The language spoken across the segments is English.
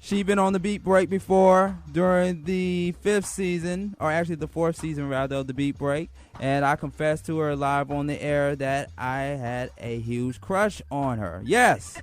She been on the Beat Break before during the 5th season, or actually the 4th season rather, of the Beat Break. And I confessed to her live on the air that I had a huge crush on her. Yes.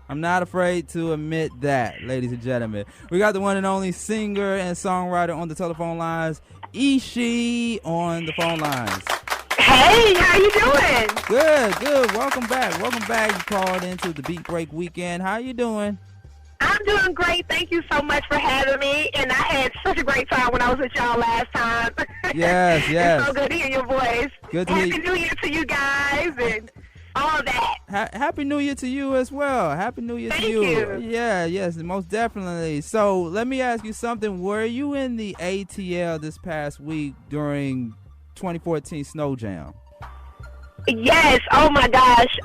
I'm not afraid to admit that, ladies and gentlemen. We got the one and only singer and songwriter on the telephone lines, Eshe on the phone lines. Hey, how you doing? Good. Welcome back. You called into the Beat Break weekend. How you doing? I'm doing great. Thank you so much for having me. And I had such a great time when I was with y'all last time. Yes. It's so good to hear your voice. Good to hear you. Happy New Year to you guys and all of that. Happy New Year to you as well. Happy New Year to you. Thank you. Yeah, yes, most definitely. So let me ask you something. Were you in the ATL this past week during 2014 Snow Jam? Yes. Oh my gosh.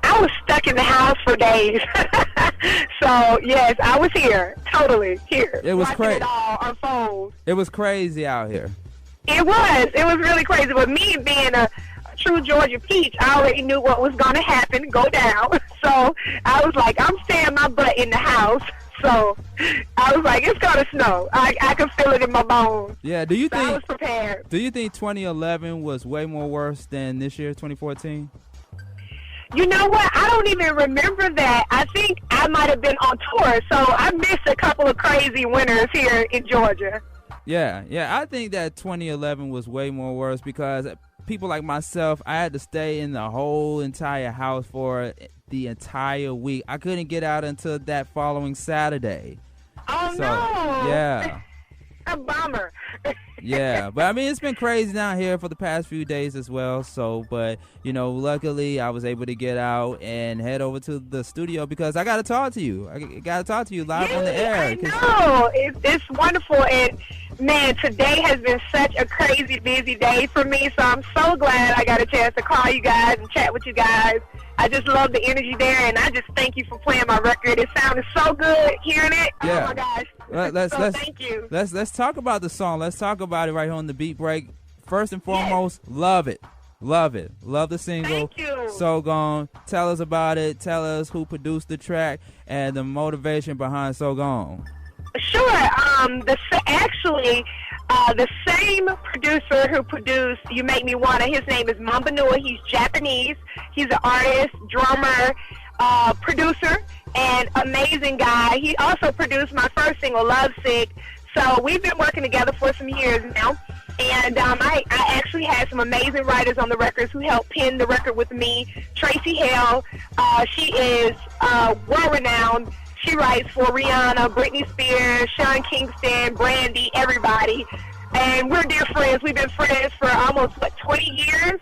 I was stuck in the house for days. So yes, I was here. Totally here. It was crazy. It all unfold. It was crazy out here. It was really crazy. But me being a true Georgia peach, I already knew what was going to happen, go down. So I was like, I'm staying my butt in the house. So I was like, it's going to snow. I can feel it in my bones. Yeah, I was prepared. Do you think 2011 was way more worse than this year, 2014? You know what? I don't even remember that. I think I might have been on tour, so I missed a couple of crazy winters here in Georgia. Yeah, I think that 2011 was way more worse because people like myself, I had to stay in the whole entire house for the entire week. I couldn't get out until that following Saturday. Oh, no. Yeah. A bummer. Yeah, but I mean, it's been crazy down here for the past few days as well. So, but, you know, luckily I was able to get out and head over to the studio because I got to talk to you. I got to talk to you live on the air. I know. It's wonderful. And, man, today has been such a crazy, busy day for me. So I'm so glad I got a chance to call you guys and chat with you guys. I just love the energy there, and I just thank you for playing my record. It sounded so good hearing it. Yeah. Oh, my gosh. Thank you. Let's talk about the song. Let's talk about it right here on the Beat Break. First and foremost, love it. Love the single. Thank you. So Gone. Tell us about it. Tell us who produced the track and the motivation behind So Gone. Sure. The same producer who produced You Make Me Wanna, his name is Mambanua. He's Japanese. He's an artist, drummer, producer, and amazing guy. He also produced my first single, Love Sick. So we've been working together for some years now. And I actually had some amazing writers on the records who helped pen the record with me. Tracy Hale, she is world-renowned. She writes for Rihanna, Britney Spears, Sean Kingston, Brandy, everybody. And we're dear friends. We've been friends for almost, 20 years?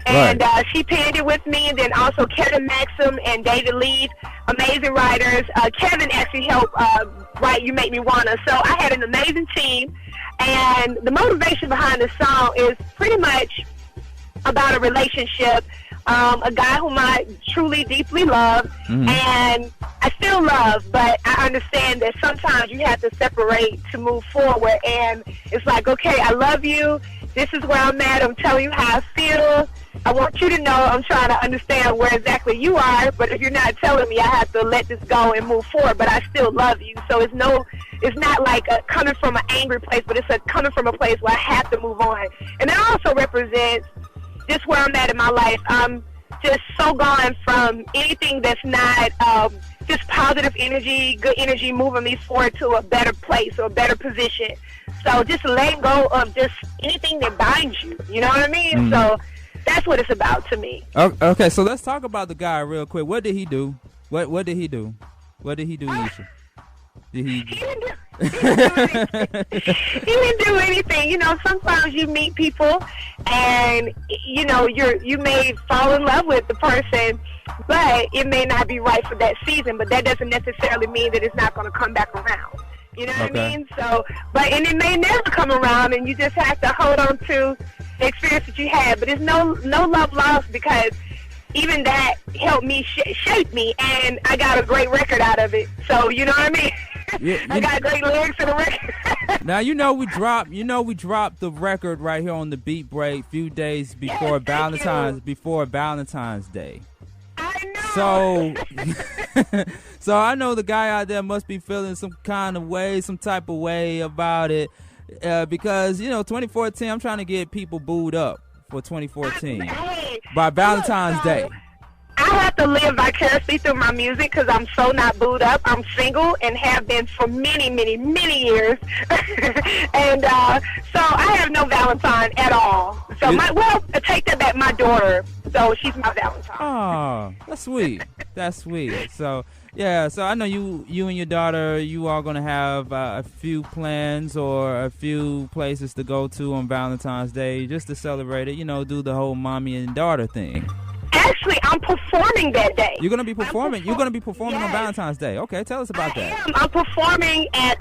And she penned it with me. And then also Kevin Maxim and David Lee, amazing writers. Kevin actually helped write You Make Me Wanna. So I had an amazing team. And the motivation behind the song is pretty much about a relationship. A guy whom I truly, deeply love, and I still love, but I understand that sometimes you have to separate to move forward, and it's like, okay, I love you, this is where I'm at, I'm telling you how I feel, I want you to know I'm trying to understand where exactly you are, but if you're not telling me, I have to let this go and move forward, but I still love you, so it's not like coming from an angry place, but it's coming from a place where I have to move on, and that also represents just where I'm at in my life. I'm just so gone from anything that's not just positive energy, good energy, moving me forward to a better place or a better position. So just letting go of just anything that binds you. You know what I mean? So that's what it's about to me. Okay, so let's talk about the guy real quick. What did he do? What did he do? What did he do, Eshe? He didn't do anything. You know, sometimes you meet people and, you know, you may fall in love with the person, but it may not be right for that season, but that doesn't necessarily mean that it's not going to come back around. You know what I mean? So, and it may never come around, and you just have to hold on to the experience that you had. But it's no love lost, because even that helped me shape me, and I got a great record out of it. So, you know what I mean? I got great lyrics in the record. Now, we dropped the record right here on the Beat Break a few days before Valentine's Day. I know. So, so I know the guy out there must be feeling some kind of way, some type of way about it, because 2014. I'm trying to get people booed up for 2014 by Valentine's Day. I have to live vicariously through my music because I'm so not booed up. I'm single and have been for many, many, many years. And so I have no Valentine at all. So, take that back, my daughter. So she's my Valentine. Oh, that's sweet. That's sweet. So, yeah, so I know you and your daughter, you are going to have a few plans or a few places to go to on Valentine's Day just to celebrate it, do the whole mommy and daughter thing. Actually, I'm performing that day. You're gonna be performing. You're gonna be performing on Valentine's Day. Okay, tell us about that. I'm performing at.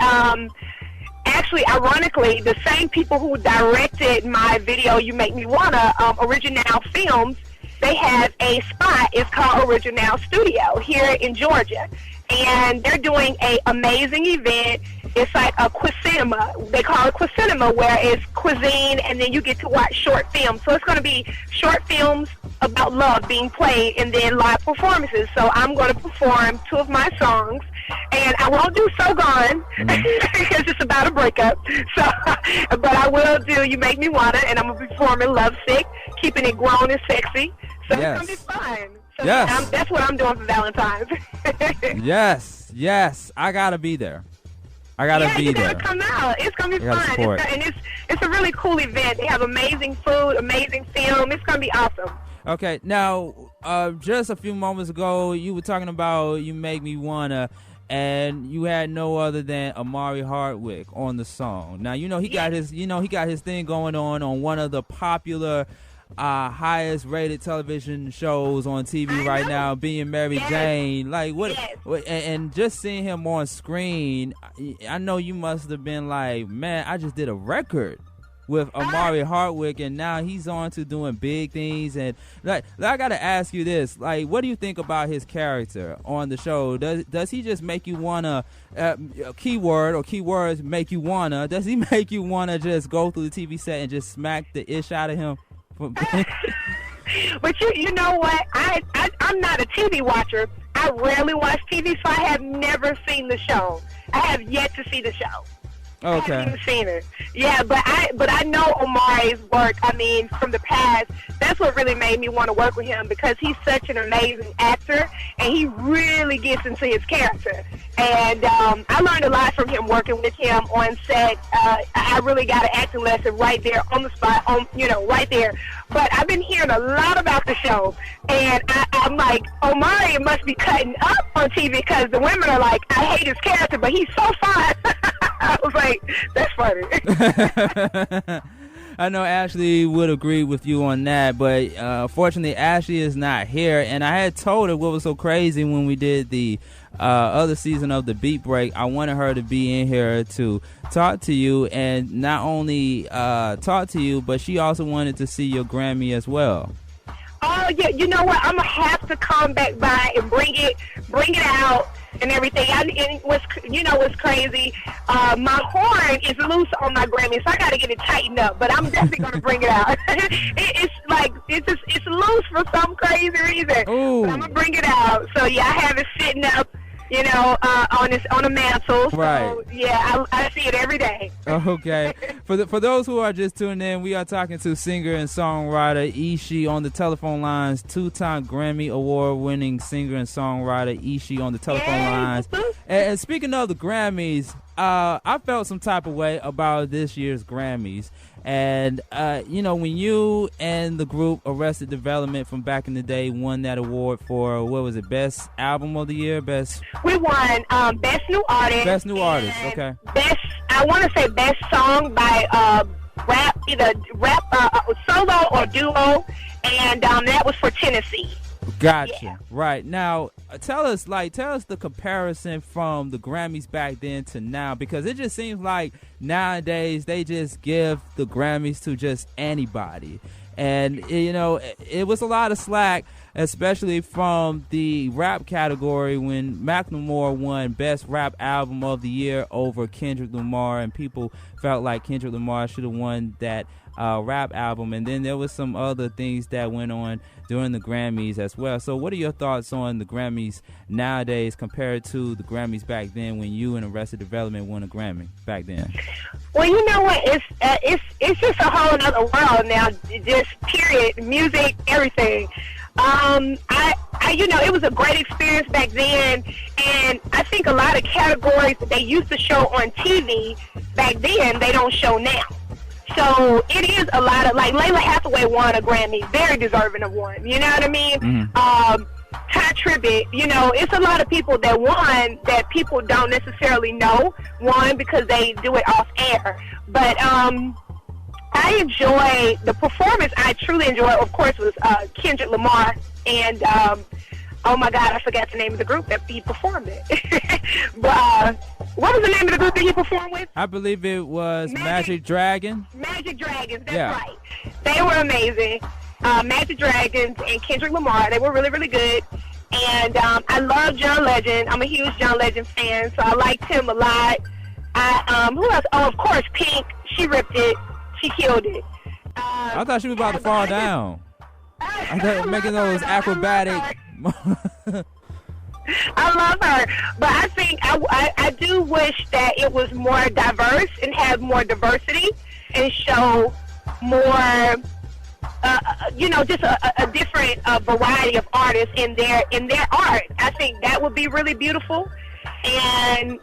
Actually, ironically, the same people who directed my video, "You Make Me Wanna," Original Films. They have a spot. It's called Original Studio here in Georgia, and they're doing an amazing event. It's like a Cuisinema. They call it Cuisinema, where it's cuisine, and then you get to watch short films. So it's going to be short films about love being played, and then live performances. So I'm going to perform 2 of my songs, and I won't do So Gone because it's about a breakup. So, but I will do You Make Me Wanna, and I'm going to be performing Love Sick, keeping it grown and sexy. So it's going to be fun. So that's what I'm doing for Valentine's. Yes, I gotta be there. I gotta be there. You gotta come out. It's gonna be fun. It's a really cool event. They have amazing food, amazing film. It's gonna be awesome. Okay, now just a few moments ago, you were talking about You Make Me Wanna, and you had no other than Amari Hardwick on the song. Now he got his thing going on one of the popular highest rated television shows on TV right now, being Mary Jane. Like what? And just seeing him on screen, I know you must have been like, man, I just did a record with Amari Hardwick, and now he's on to doing big things. And like, I gotta ask you this: like, what do you think about his character on the show? Does he just make you wanna keyword or keywords make you wanna? Does he make you wanna just go through the TV set and just smack the ish out of him? But you know what? I'm not a TV watcher. I rarely watch TV, so I have never seen the show. I have yet to see the show. Okay. I haven't even seen it. Yeah, but I know Omari's work. I mean, from the past, that's what really made me want to work with him, because he's such an amazing actor, and he really gets into his character. And I learned a lot from him working with him on set. I really got an acting lesson right there on the spot, right there. But I've been hearing a lot about the show, and I'm like, Omari must be cutting up on TV, because the women are like, I hate his character, but he's so fun. I was like, that's funny. I know Ashley would agree with you on that, but fortunately Ashley is not here, and I had told her what was so crazy when we did the other season of the Beat Break. I wanted her to be in here to talk to you, and not only talk to you, but she also wanted to see your Grammy as well. Oh yeah, you know what? I'm gonna have to come back by and bring it out and everything. What's crazy? My horn is loose on my Grammy, so I gotta get it tightened up. But I'm definitely gonna bring it out. It's loose for some crazy reason. Ooh. But I'm gonna bring it out. So yeah, I have it sitting up, on a mantle. So, right. Yeah, I see it every day. Okay. For those who are just tuning in, we are talking to singer and songwriter Eshe on the telephone lines. 2-time Grammy Award-winning singer and songwriter Eshe on the telephone lines. And speaking of the Grammys, I felt some type of way about this year's Grammys. And, when you and the group Arrested Development from back in the day won that award for, what was it, Best Album of the Year? We won Best New Artist. Best New Artist, okay. I want to say Best Song by rap, either rap, solo or duo, and that was for Tennessee. Gotcha. Yeah. Right. Now, tell us the comparison from the Grammys back then to now, because it just seems like nowadays they just give the Grammys to just anybody. And, it was a lot of slack, especially from the rap category when Macklemore won Best Rap Album of the Year over Kendrick Lamar, and people felt like Kendrick Lamar should have won that rap album, and then there was some other things that went on during the Grammys as well. So what are your thoughts on the Grammys nowadays compared to the Grammys back then when you and Arrested Development won a Grammy back then? Well, you know what? It's just a whole other world now. Just period, music, everything. It was a great experience back then, and I think a lot of categories that they used to show on TV back then, they don't show now. So it is a lot of, like, Layla Hathaway won a Grammy, very deserving of one, you know what I mean? Mm-hmm. Ty Tribbett, it's a lot of people that won that people don't necessarily know won because they do it off air. But I enjoy the performance. I truly enjoy, of course, was Kendrick Lamar and oh my God, I forgot the name of the group that he performed it. But what was the name of the group that he performed with? I believe it was Magic Dragon. Magic Dragons, that's right. They were amazing. Magic Dragons and Kendrick Lamar, they were really, really good. And I love John Legend. I'm a huge John Legend fan, so I liked him a lot. Who else? Oh, of course, Pink. She ripped it. She killed it. I thought she was about to fall down. I thought making those acrobatic. I love her, but I think I do wish that it was more diverse and have more diversity and show more, just a different variety of artists in their art. I think that would be really beautiful. And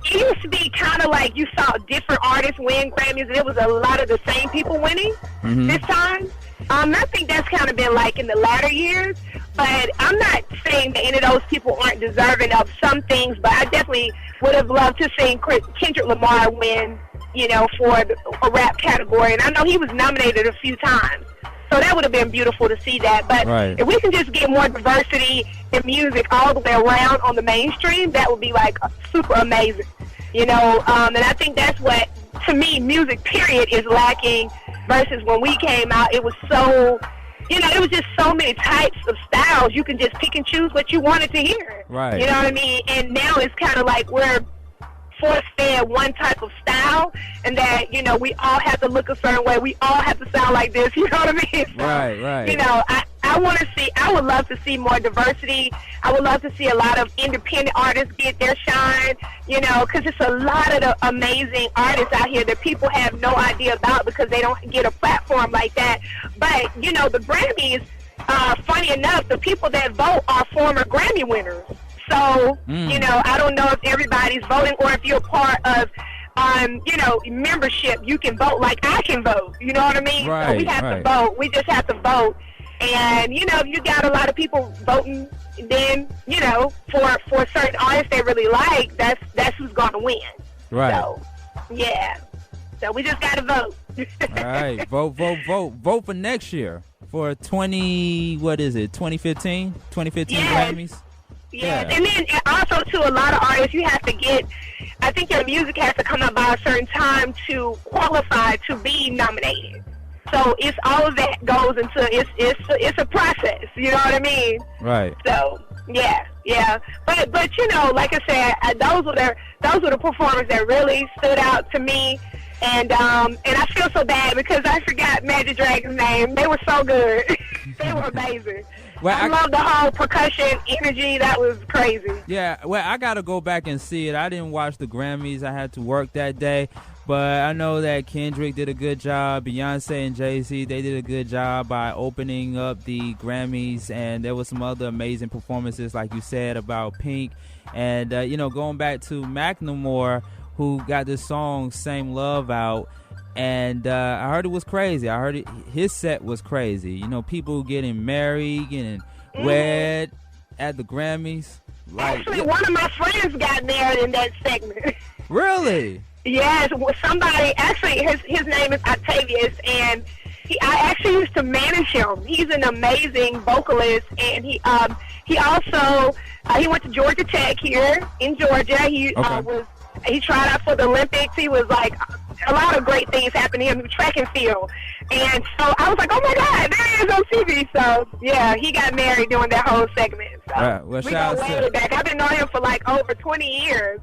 it used to be kind of like you saw different artists win Grammys, and it was a lot of the same people winning this time. I think that's kind of been like in the latter years, but I'm not saying that any of those people aren't deserving of some things, but I definitely would have loved to see Kendrick Lamar win, for a rap category, and I know he was nominated a few times, so that would have been beautiful to see that. But if we can just get more diversity in music all the way around on the mainstream, that would be like super amazing, and I think that's what, to me, music period is lacking versus when we came out. It was so, it was just so many types of styles. You can just pick and choose what you wanted to hear. Right. You know what I mean? And now it's kind of like we're force-fed one type of style, and that, we all have to look a certain way. We all have to sound like this. You know what I mean? So, right. I would love to see more diversity. I would love to see a lot of independent artists get their shine, because it's a lot of the amazing artists out here that people have no idea about because they don't get a platform like that. But, the Grammys, funny enough, the people that vote are former Grammy winners. So, I don't know if everybody's voting or if you're part of, membership. You can vote like I can vote. You know what I mean? Right, so we have to vote. We just have to vote. And, if you got a lot of people voting, then, for certain artists they really like, that's who's going to win. Right. So, yeah. So we just got to vote. All right. Vote for next year for 2015 Grammys. Yes, and then also, too, a lot of artists, you have to I think your music has to come out by a certain time to qualify to be nominated. So it's all of that goes into, it's a process, you know what I mean? Right. So, yeah. But like I said, those were the performers that really stood out to me. And I feel so bad because I forgot Magic Dragon's name. They were so good. They were amazing. Well, I love the whole percussion energy. That was crazy. Yeah, well, I got to go back and see it. I didn't watch the Grammys. I had to work that day. But I know that Kendrick did a good job. Beyonce and Jay-Z, they did a good job by opening up the Grammys. And there was some other amazing performances, like you said, about Pink. And, going back to Macklemore, who got this song, Same Love, out. And I heard it was crazy. I heard his set was crazy. People getting married, getting wed at the Grammys. Actually, one of my friends got married in that segment. Really? Yes. Somebody, actually, his name is Octavius, and I actually used to manage him. He's an amazing vocalist, and he also he went to Georgia Tech here in Georgia. He tried out for the Olympics. He was like, a lot of great things happened to him in track and field. And so I was like, oh my God, there he is on TV. So yeah, he got married during that whole segment. So well, we go way back. I've been knowing him for like over 20 years.